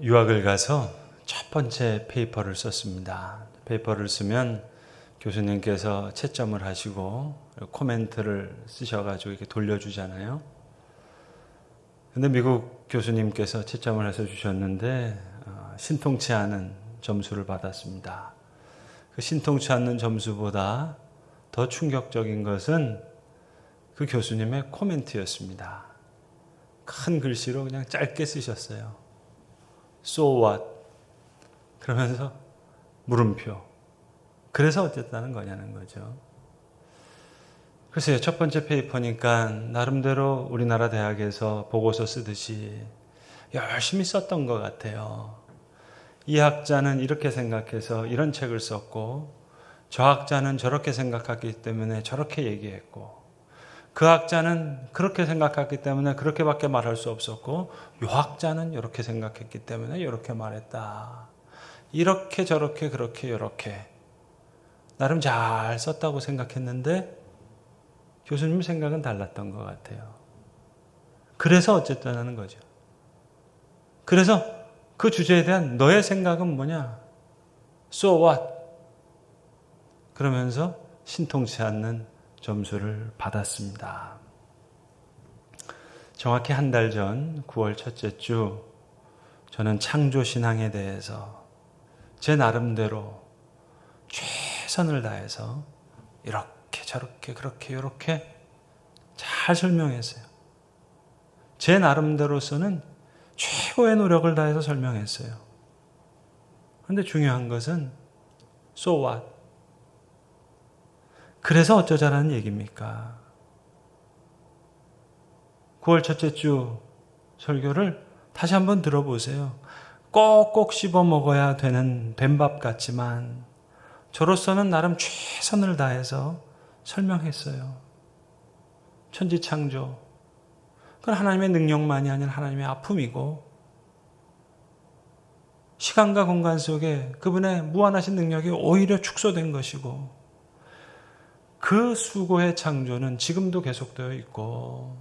유학을 가서 첫 번째 페이퍼를 썼습니다. 페이퍼를 쓰면 교수님께서 채점을 하시고 코멘트를 쓰셔가지고 이렇게 돌려주잖아요. 근데 미국 교수님께서 채점을 해서 주셨는데 신통치 않은 점수를 받았습니다. 그 신통치 않는 점수보다 더 충격적인 것은 그 교수님의 코멘트였습니다. 큰 글씨로 그냥 짧게 쓰셨어요. So what? 그러면서 물음표. 그래서 어쨌다는 거냐는 거죠. 글쎄요, 첫 번째 페이퍼니까 나름대로 우리나라 대학에서 보고서 쓰듯이 열심히 썼던 것 같아요. 이 학자는 이렇게 생각해서 이런 책을 썼고, 저 학자는 저렇게 생각했기 때문에 저렇게 얘기했고, 그 학자는 그렇게 생각했기 때문에 그렇게밖에 말할 수 없었고, 이 학자는 이렇게 생각했기 때문에 이렇게 말했다. 이렇게 저렇게 그렇게 이렇게 나름 잘 썼다고 생각했는데 교수님 생각은 달랐던 것 같아요. 그래서 어쨌든 하는 거죠. 그래서 그 주제에 대한 너의 생각은 뭐냐? So what? 그러면서 신통치 않는 점수를 받았습니다. 정확히 한 달 전 9월 첫째 주 저는 창조신앙에 대해서 제 나름대로 최선을 다해서 이렇게 저렇게 그렇게 이렇게 잘 설명했어요. 제 나름대로서는 최고의 노력을 다해서 설명했어요. 그런데 중요한 것은 So what? 그래서 어쩌자라는 얘기입니까? 9월 첫째 주 설교를 다시 한번 들어보세요. 꼭꼭 씹어 먹어야 되는 된밥 같지만 저로서는 나름 최선을 다해서 설명했어요. 천지창조. 그건 하나님의 능력만이 아닌 하나님의 아픔이고 시간과 공간 속에 그분의 무한하신 능력이 오히려 축소된 것이고 그 수고의 창조는 지금도 계속되어 있고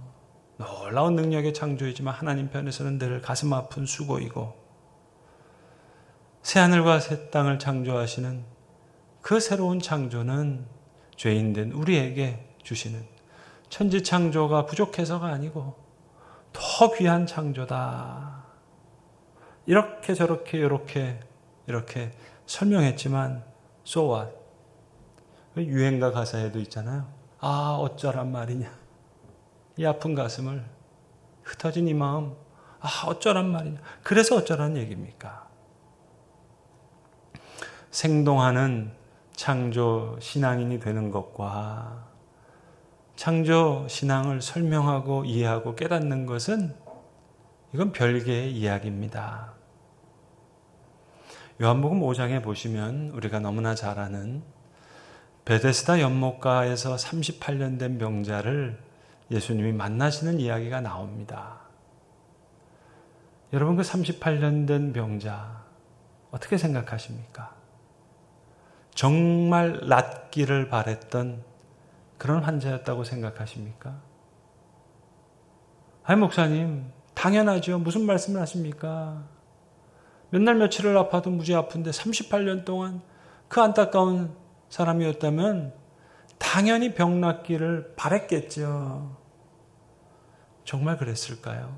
놀라운 능력의 창조이지만 하나님 편에서는 늘 가슴 아픈 수고이고 새하늘과 새 땅을 창조하시는 그 새로운 창조는 죄인된 우리에게 주시는 천지창조가 부족해서가 아니고 더 귀한 창조다. 이렇게 저렇게 이렇게 설명했지만 So what? 유행가 가사에도 있잖아요. 아 어쩌란 말이냐. 이 아픈 가슴을 흩어진 이 마음 아 어쩌란 말이냐. 그래서 어쩌라는 얘기입니까? 생동하는 창조 신앙인이 되는 것과 창조 신앙을 설명하고 이해하고 깨닫는 것은 이건 별개의 이야기입니다. 요한복음 5장에 보시면 우리가 너무나 잘 아는 베데스다 연못가에서 38년 된 병자를 예수님이 만나시는 이야기가 나옵니다. 여러분 그 38년 된 병자 어떻게 생각하십니까? 정말 낫기를 바랬던 그런 환자였다고 생각하십니까? 아니 목사님 당연하죠. 무슨 말씀을 하십니까? 몇 날 며칠을 아파도 무지 아픈데 38년 동안 그 안타까운 사람이었다면 당연히 병 낫기를 바랬겠죠. 정말 그랬을까요?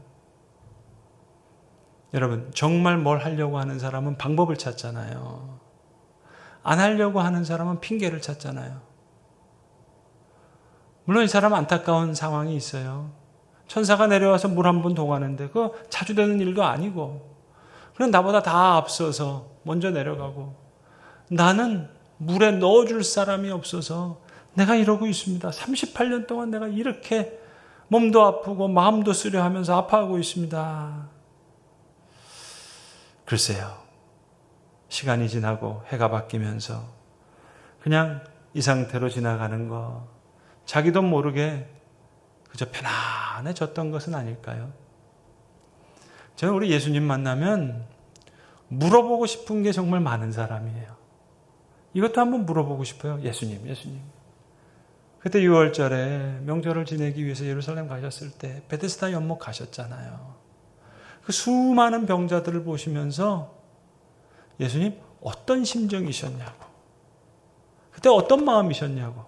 여러분 정말 뭘 하려고 하는 사람은 방법을 찾잖아요. 안 하려고 하는 사람은 핑계를 찾잖아요. 물론 이 사람은 안타까운 상황이 있어요. 천사가 내려와서 물 한 번 동하는데 그거 자주 되는 일도 아니고 그럼 나보다 다 앞서서 먼저 내려가고 나는 물에 넣어줄 사람이 없어서 내가 이러고 있습니다. 38년 동안 내가 이렇게 몸도 아프고 마음도 쓰려 하면서 아파하고 있습니다. 글쎄요. 시간이 지나고 해가 바뀌면서 그냥 이 상태로 지나가는 거 자기도 모르게 그저 편안해졌던 것은 아닐까요? 저는 우리 예수님 만나면 물어보고 싶은 게 정말 많은 사람이에요. 이것도 한번 물어보고 싶어요. 예수님. 그때 6월절에 명절을 지내기 위해서 예루살렘 가셨을 때 베데스다 연못 가셨잖아요. 그 수많은 병자들을 보시면서 예수님 어떤 심정이셨냐고, 그때 어떤 마음이셨냐고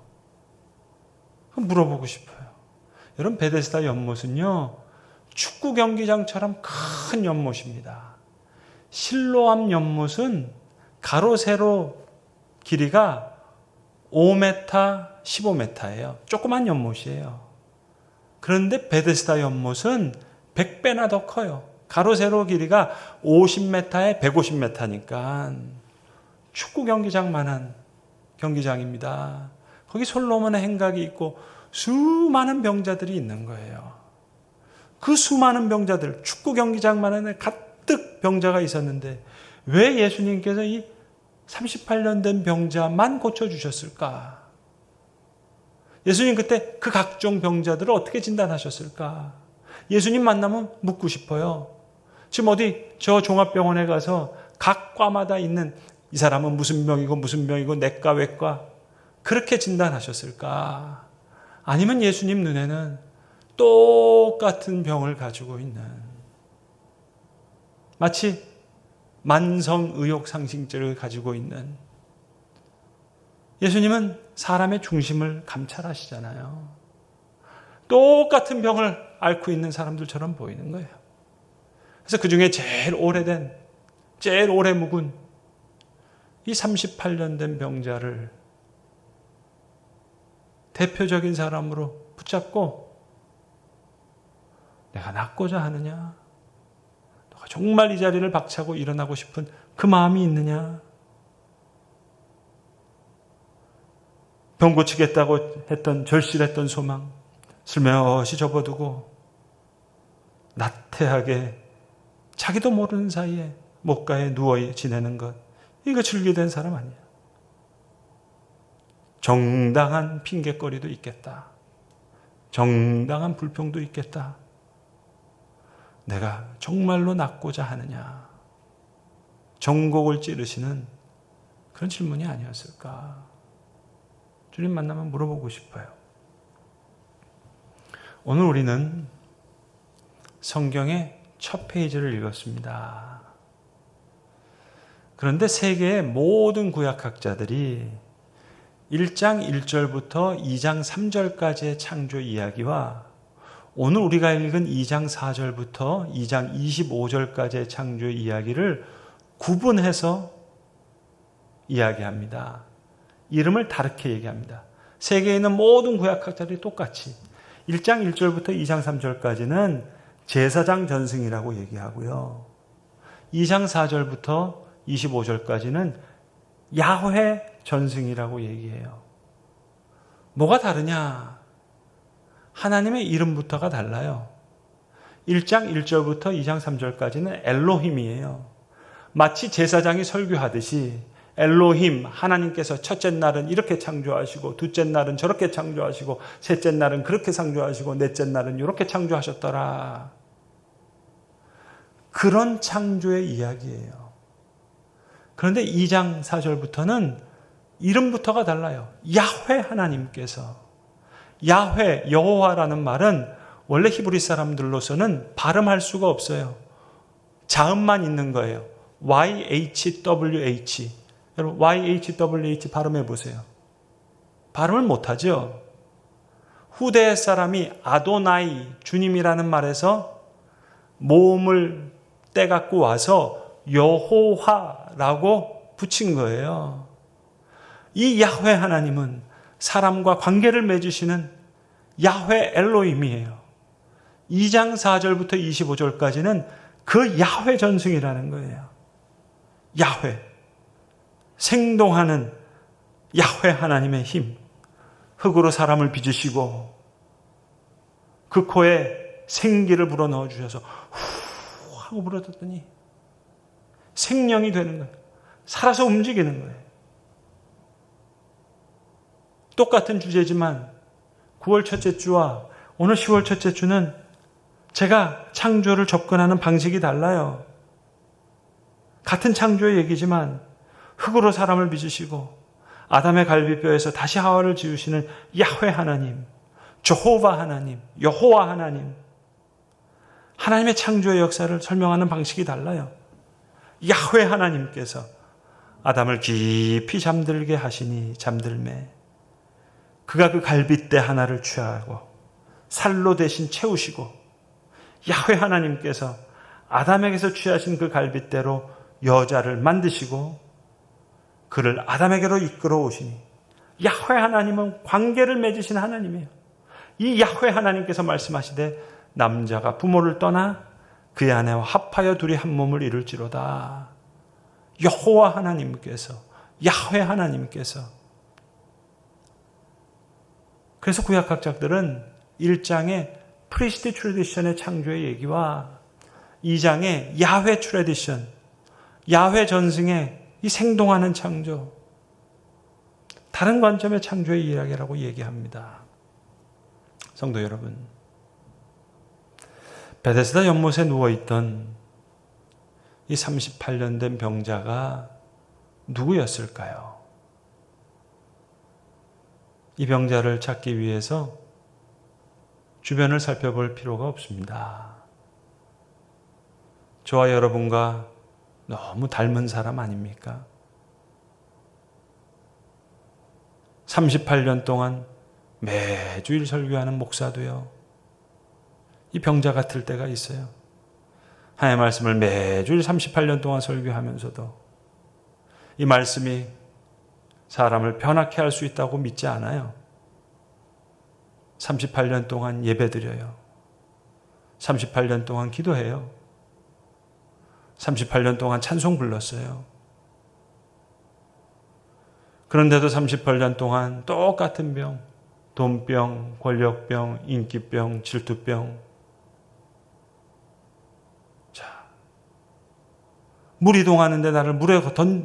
물어보고 싶어요. 여러분, 베데스다 연못은요, 축구 경기장처럼 큰 연못입니다. 실로암 연못은 가로 세로 길이가 5m, 15m예요. 조그만 연못이에요. 그런데 베데스다 연못은 100배나 더 커요. 가로 세로 길이가 50m에 150m니까 축구 경기장만한 경기장입니다. 거기 솔로몬의 행각이 있고 수많은 병자들이 있는 거예요. 그 수많은 병자들, 축구 경기장만한 가득 병자가 있었는데 왜 예수님께서 이 38년 된 병자만 고쳐주셨을까? 예수님 그때 그 각종 병자들을 어떻게 진단하셨을까? 예수님 만나면 묻고 싶어요. 지금 어디 저 종합병원에 가서 각 과마다 있는 이 사람은 무슨 병이고 내과 외과 그렇게 진단하셨을까? 아니면 예수님 눈에는 똑같은 병을 가지고 있는, 마치 만성의욕상실증을 가지고 있는, 예수님은 사람의 중심을 감찰하시잖아요. 똑같은 병을 앓고 있는 사람들처럼 보이는 거예요. 그래서 그 중에 제일 오래된, 제일 오래 묵은 이 38년 된 병자를 대표적인 사람으로 붙잡고 내가 낫고자 하느냐? 너가 정말 이 자리를 박차고 일어나고 싶은 그 마음이 있느냐? 병 고치겠다고 했던 절실했던 소망 슬며시 접어두고 나태하게 자기도 모르는 사이에 목가에 누워 지내는 것, 이거 즐기된 사람 아니야. 정당한 핑계거리도 있겠다. 정당한 불평도 있겠다. 내가 정말로 낫고자 하느냐? 정곡을 찌르시는 그런 질문이 아니었을까? 주님 만나면 물어보고 싶어요. 오늘 우리는 성경의 첫 페이지를 읽었습니다. 그런데 세계의 모든 구약학자들이 1장 1절부터 2장 3절까지의 창조 이야기와 오늘 우리가 읽은 2장 4절부터 2장 25절까지의 창조 이야기를 구분해서 이야기합니다. 이름을 다르게 얘기합니다. 세계에 있는 모든 구약학자들이 똑같이 1장 1절부터 2장 3절까지는 제사장 전승이라고 얘기하고요. 2장 4절부터 25절까지는 야훼 전승이라고 얘기해요. 뭐가 다르냐? 하나님의 이름부터가 달라요. 1장 1절부터 2장 3절까지는 엘로힘이에요. 마치 제사장이 설교하듯이 엘로힘, 하나님께서 첫째 날은 이렇게 창조하시고 둘째 날은 저렇게 창조하시고 셋째 날은 그렇게 창조하시고 넷째 날은 이렇게 창조하셨더라. 그런 창조의 이야기예요. 그런데 2장 4절부터는 이름부터가 달라요. 야훼 하나님께서. 야훼, 여호와라는 말은 원래 히브리 사람들로서는 발음할 수가 없어요. 자음만 있는 거예요. YHWH. 여러분 YHWH 발음해 보세요. 발음을 못하죠. 후대 사람이 아도나이, 주님이라는 말에서 모음을 떼갖고 와서 여호와라고 붙인 거예요. 이 야훼 하나님은 사람과 관계를 맺으시는 야훼 엘로힘이에요. 2장 4절부터 25절까지는 그 야훼 전승이라는 거예요. 야훼, 생동하는 야훼 하나님의 힘, 흙으로 사람을 빚으시고 그 코에 생기를 불어넣어 주셔서 후 하고 불어넣더니 생명이 되는 거예요. 살아서 움직이는 거예요. 똑같은 주제지만 9월 첫째 주와 오늘 10월 첫째 주는 제가 창조를 접근하는 방식이 달라요. 같은 창조의 얘기지만 흙으로 사람을 빚으시고 아담의 갈비뼈에서 다시 하와를 지으시는 야훼 하나님, 저호바 하나님, 여호와 하나님, 하나님의 창조의 역사를 설명하는 방식이 달라요. 야훼 하나님께서 아담을 깊이 잠들게 하시니 잠들매 그가 그 갈빗대 하나를 취하고 살로 대신 채우시고, 야훼 하나님께서 아담에게서 취하신 그 갈빗대로 여자를 만드시고 그를 아담에게로 이끌어 오시니, 야훼 하나님은 관계를 맺으신 하나님이에요. 이 야훼 하나님께서 말씀하시되 남자가 부모를 떠나 그의 아내와 합하여 둘이 한 몸을 이룰지로다. 여호와 하나님께서, 야훼 하나님께서. 그래서 구약학자들은 1장의 프리스티 트래디션의 창조의 얘기와 2장의 야훼 트래디션, 야훼 전승의 이 생동하는 창조, 다른 관점의 창조의 이야기라고 얘기합니다. 성도 여러분, 베데스다 연못에 누워있던 이 38년 된 병자가 누구였을까요? 이 병자를 찾기 위해서 주변을 살펴볼 필요가 없습니다. 저와 여러분과 너무 닮은 사람 아닙니까? 38년 동안 매주일 설교하는 목사도요, 이 병자 같을 때가 있어요. 하나님의 말씀을 매주일 38년 동안 설교하면서도 이 말씀이 사람을 변화케 할 수 있다고 믿지 않아요. 38년 동안 예배드려요. 38년 동안 기도해요. 38년 동안 찬송 불렀어요. 그런데도 38년 동안 똑같은 병, 돈병, 권력병, 인기병, 질투병. 자, 물 이동하는데 나를 물에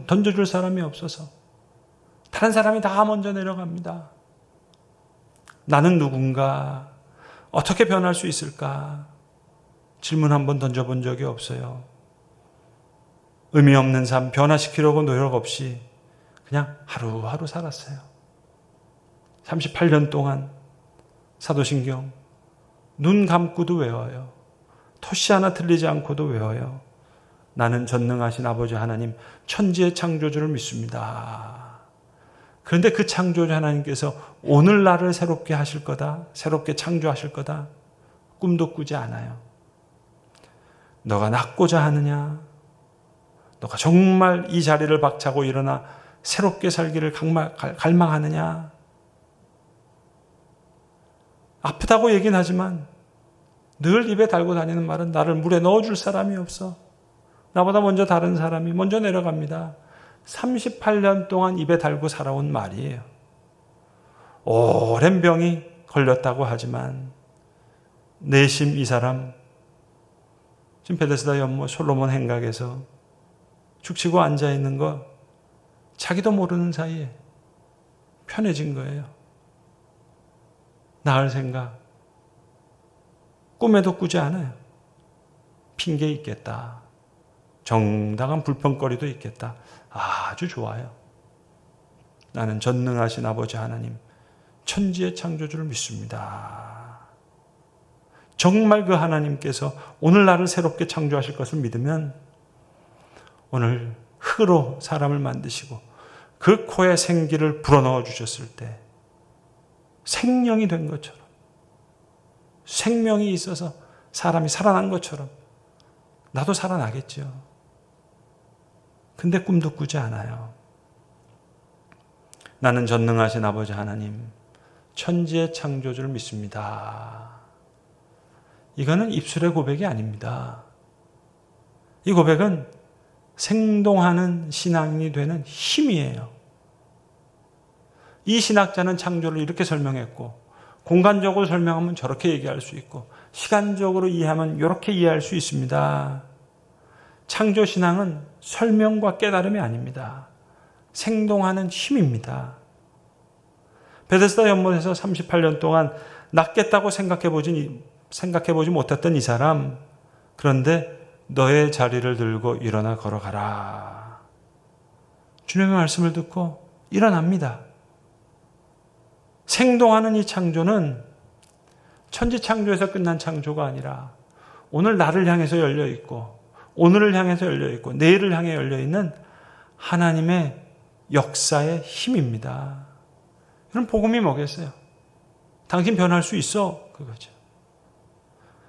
던져줄 사람이 없어서 다른 사람이 다 먼저 내려갑니다. 나는 누군가? 어떻게 변할 수 있을까? 질문 한번 던져본 적이 없어요. 의미 없는 삶, 변화시키려고 노력 없이 그냥 하루하루 살았어요. 38년 동안 사도신경 눈 감고도 외워요. 토시 하나 틀리지 않고도 외워요. 나는 전능하신 아버지 하나님, 천지의 창조주를 믿습니다. 그런데 그 창조주 하나님께서 오늘 나를 새롭게 하실 거다, 새롭게 창조하실 거다, 꿈도 꾸지 않아요. 너가 낫고자 하느냐? 너가 정말 이 자리를 박차고 일어나 새롭게 살기를 갈망하느냐? 아프다고 얘기는 하지만 늘 입에 달고 다니는 말은 나를 물에 넣어줄 사람이 없어. 나보다 먼저 다른 사람이 먼저 내려갑니다. 38년 동안 입에 달고 살아온 말이에요. 오랜 병이 걸렸다고 하지만 내심 이 사람 지금 베데스다 연못 솔로몬 행각에서 죽치고 앉아있는 거 자기도 모르는 사이에 편해진 거예요. 나을 생각 꿈에도 꾸지 않아요. 핑계 있겠다. 정당한 불평거리도 있겠다. 아주 좋아요. 나는 전능하신 아버지 하나님, 천지의 창조주를 믿습니다. 정말 그 하나님께서 오늘 나를 새롭게 창조하실 것을 믿으면 오늘 흙으로 사람을 만드시고 그 코에 생기를 불어넣어 주셨을 때 생명이 된 것처럼, 생명이 있어서 사람이 살아난 것처럼 나도 살아나겠죠. 근데 꿈도 꾸지 않아요. 나는 전능하신 아버지 하나님, 천지의 창조주를 믿습니다. 이거는 입술의 고백이 아닙니다. 이 고백은 생동하는 신앙인이 되는 힘이에요. 이 신학자는 창조를 이렇게 설명했고, 공간적으로 설명하면 저렇게 얘기할 수 있고, 시간적으로 이해하면 이렇게 이해할 수 있습니다. 창조신앙은 설명과 깨달음이 아닙니다. 생동하는 힘입니다. 베데스다 연못에서 38년 동안 낫겠다고 생각해보지 못했던 이 사람, 그런데 너의 자리를 들고 일어나 걸어가라. 주님의 말씀을 듣고 일어납니다. 생동하는 이 창조는 천지 창조에서 끝난 창조가 아니라 오늘 나를 향해서 열려 있고 오늘을 향해서 열려 있고 내일을 향해 열려 있는 하나님의 역사의 힘입니다. 그럼 복음이 뭐겠어요? 당신 변할 수 있어. 그거죠.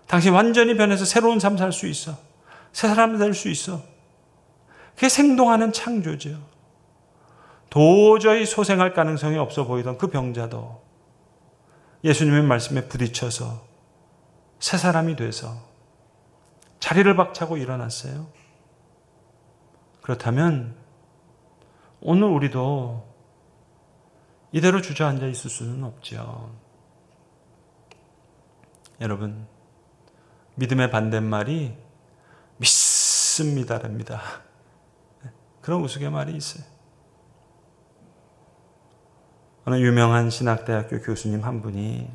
당신 완전히 변해서 새로운 삶 살 수 있어. 새 사람 될 수 있어. 그게 생동하는 창조죠. 도저히 소생할 가능성이 없어 보이던 그 병자도 예수님의 말씀에 부딪혀서 새 사람이 돼서 자리를 박차고 일어났어요. 그렇다면 오늘 우리도 이대로 주저앉아 있을 수는 없죠. 여러분, 믿음의 반대말이 믿습니다랍니다. 그런 우스갯말이 있어요. 어느 유명한 신학대학교 교수님 한 분이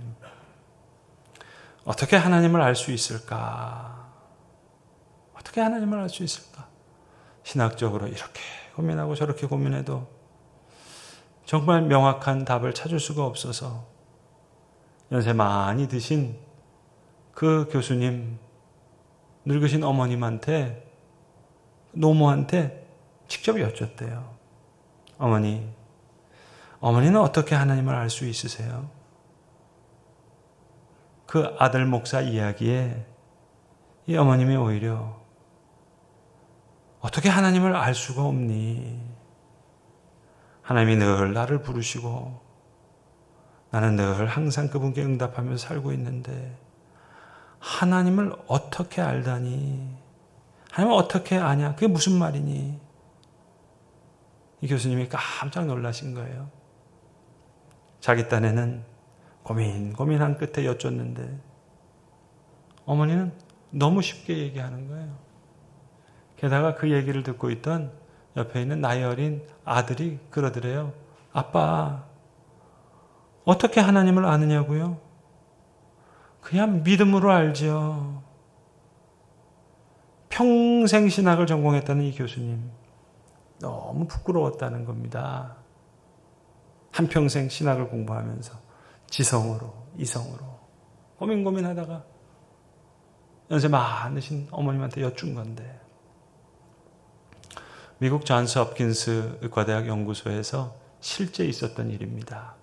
어떻게 하나님을 알 수 있을까? 어떻게 하나님을 알 수 있을까? 신학적으로 이렇게 고민하고 저렇게 고민해도 정말 명확한 답을 찾을 수가 없어서 연세 많이 드신 그 교수님, 늙으신 어머님한테, 노모한테 직접 여쭙대요. 어머니는 어떻게 하나님을 알 수 있으세요? 그 아들 목사 이야기에 이 어머님이 오히려 어떻게 하나님을 알 수가 없니? 하나님이 늘 나를 부르시고 나는 늘 항상 그분께 응답하면서 살고 있는데 하나님을 어떻게 알다니? 하나님을 어떻게 아냐? 그게 무슨 말이니? 이 교수님이 깜짝 놀라신 거예요. 자기 딴에는 고민한 끝에 여쭙는데 어머니는 너무 쉽게 얘기하는 거예요. 게다가 그 얘기를 듣고 있던 옆에 있는 나이 어린 아들이 그러더래요. 아빠, 어떻게 하나님을 아느냐고요? 그냥 믿음으로 알죠. 평생 신학을 전공했다는 이 교수님. 너무 부끄러웠다는 겁니다. 한평생 신학을 공부하면서 지성으로, 이성으로 고민하다가 연세 많으신 어머님한테 여쭌 건데 미국 존스 홉킨스 의과대학 연구소에서 실제 있었던 일입니다.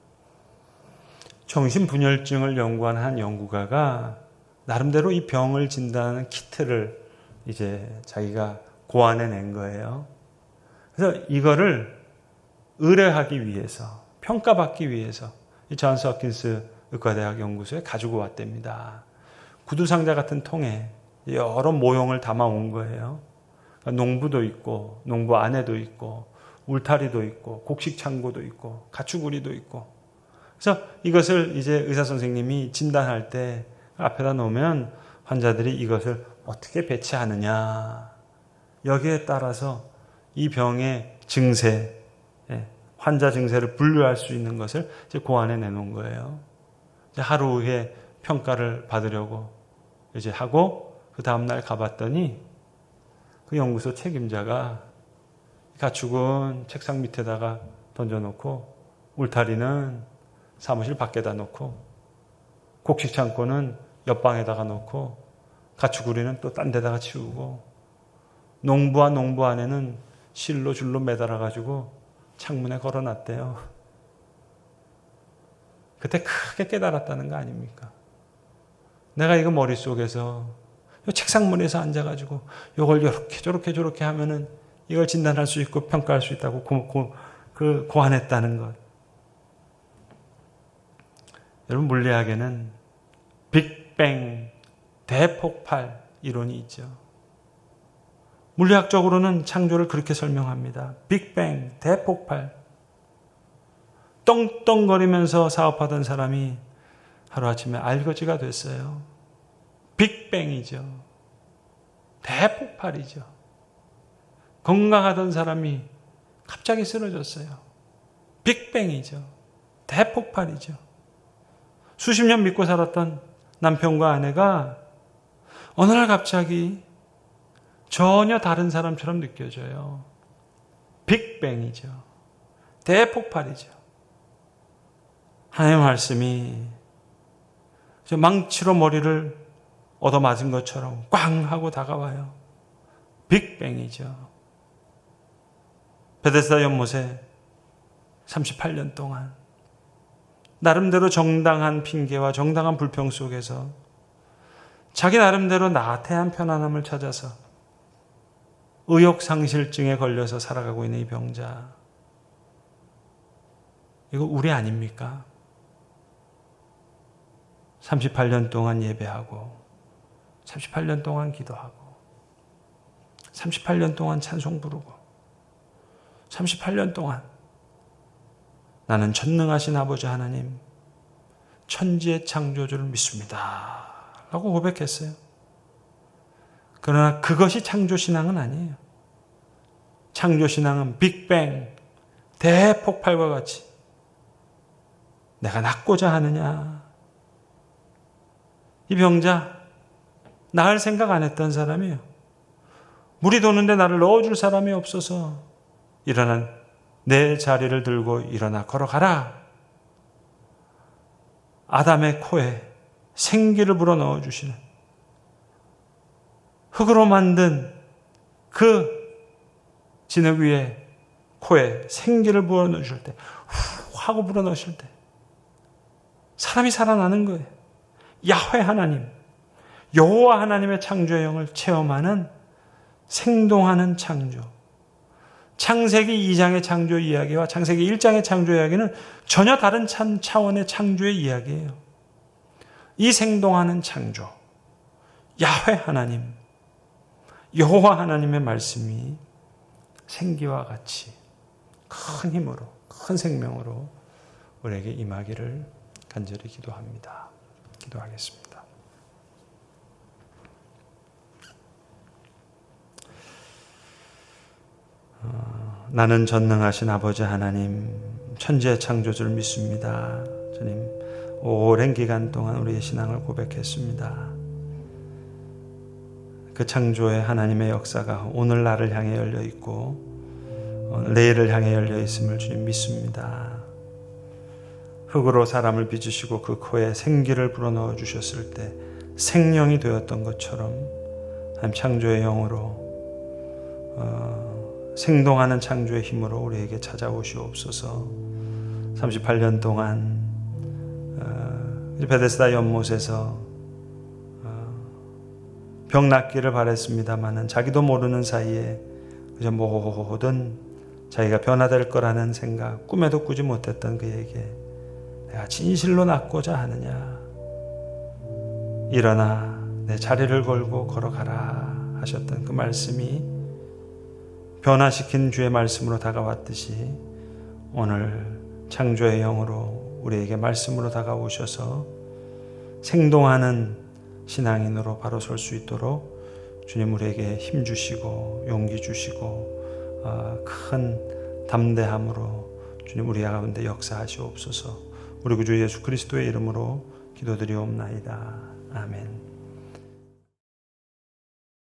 정신분열증을 연구한 한 연구가가 나름대로 이 병을 진단하는 키트를 이제 자기가 고안해 낸 거예요. 그래서 이거를 의뢰하기 위해서, 평가받기 위해서 이 존스 홉킨스 의과대학 연구소에 가지고 왔답니다. 구두상자 같은 통에 여러 모형을 담아온 거예요. 농부도 있고, 농부 아내도 있고, 울타리도 있고, 곡식 창고도 있고, 가축우리도 있고. 그래서 이것을 이제 의사 선생님이 진단할 때 앞에다 놓으면 환자들이 이것을 어떻게 배치하느냐. 여기에 따라서 이 병의 증세, 환자 증세를 분류할 수 있는 것을 이제 고안해 내놓은 거예요. 이제 하루 후에 평가를 받으려고 이제 하고 그 다음날 가봤더니 그 연구소 책임자가 가축은 책상 밑에다가 던져놓고 울타리는 사무실 밖에다 놓고 곡식 창고는 옆방에다가 놓고 가축우리는 또 딴 데다가 치우고 농부와 농부 아내는 실로 줄로 매달아가지고 창문에 걸어놨대요. 그때 크게 깨달았다는 거 아닙니까? 내가 이거 머릿속에서 책상문에서 앉아가지고 이걸 이렇게 저렇게 하면은 이걸 진단할 수 있고 평가할 수 있다고 고안했다는 것. 여러분, 물리학에는 빅뱅, 대폭발 이론이 있죠. 물리학적으로는 창조를 그렇게 설명합니다. 빅뱅, 대폭발. 떵떵거리면서 사업하던 사람이 하루아침에 알거지가 됐어요. 빅뱅이죠. 대폭발이죠. 건강하던 사람이 갑자기 쓰러졌어요. 빅뱅이죠. 대폭발이죠. 수십 년 믿고 살았던 남편과 아내가 어느 날 갑자기 전혀 다른 사람처럼 느껴져요. 빅뱅이죠. 대폭발이죠. 하나님의 말씀이 망치로 머리를 얻어맞은 것처럼 꽝 하고 다가와요. 빅뱅이죠. 베데스다 연못에 38년 동안 나름대로 정당한 핑계와 정당한 불평 속에서 자기 나름대로 나태한 편안함을 찾아서 의욕상실증에 걸려서 살아가고 있는 이 병자, 이거 우리 아닙니까? 38년 동안 예배하고 38년 동안 기도하고 38년 동안 찬송 부르고 38년 동안 나는 전능하신 아버지 하나님, 천지의 창조주를 믿습니다 라고 고백했어요. 그러나 그것이 창조신앙은 아니에요. 창조신앙은 빅뱅, 대폭발과 같이 내가 낫고자 하느냐. 이 병자, 나을 생각 안 했던 사람이에요. 물이 도는데 나를 넣어줄 사람이 없어서 일어난 내 자리를 들고 일어나 걸어가라. 아담의 코에 생기를 불어넣어 주시는, 흙으로 만든 그 진흙 위에 코에 생기를 불어넣어 주실 때, 후 하고 불어넣으실 때 사람이 살아나는 거예요. 야훼 하나님, 여호와 하나님의 창조의 영을 체험하는 생동하는 창조. 창세기 2장의 창조 이야기와 창세기 1장의 창조 이야기는 전혀 다른 차원의 창조의 이야기예요. 이 생동하는 창조, 야훼 하나님, 여호와 하나님의 말씀이 생기와 같이 큰 힘으로, 큰 생명으로 우리에게 임하기를 간절히 기도합니다. 기도하겠습니다. 나는 전능하신 아버지 하나님, 천지의 창조주를 믿습니다. 주님, 오랜 기간 동안 우리의 신앙을 고백했습니다. 그 창조의 하나님의 역사가 오늘 나를 향해 열려 있고 내일을 향해 열려 있음을 주님 믿습니다. 흙으로 사람을 빚으시고 그 코에 생기를 불어넣어 주셨을 때 생명이 되었던 것처럼 하나님 창조의 영으로 생동하는 창조의 힘으로 우리에게 찾아오시옵소서. 38년 동안 베데스다 연못에서 병 낫기를 바랬습니다마는 자기도 모르는 사이에 그저 모든 자기가 변화될 거라는 생각, 꿈에도 꾸지 못했던 그에게 내가 진실로 낫고자 하느냐, 일어나 내 자리를 걸고 걸어가라 하셨던 그 말씀이 변화시킨 주의 말씀으로 다가왔듯이 오늘 창조의 영으로 우리에게 말씀으로 다가오셔서 생동하는 신앙인으로 바로 설 수 있도록 주님 우리에게 힘 주시고 용기 주시고 큰 담대함으로 주님 우리 가운데 역사하시옵소서. 우리 구주 예수 그리스도의 이름으로 기도드리옵나이다. 아멘.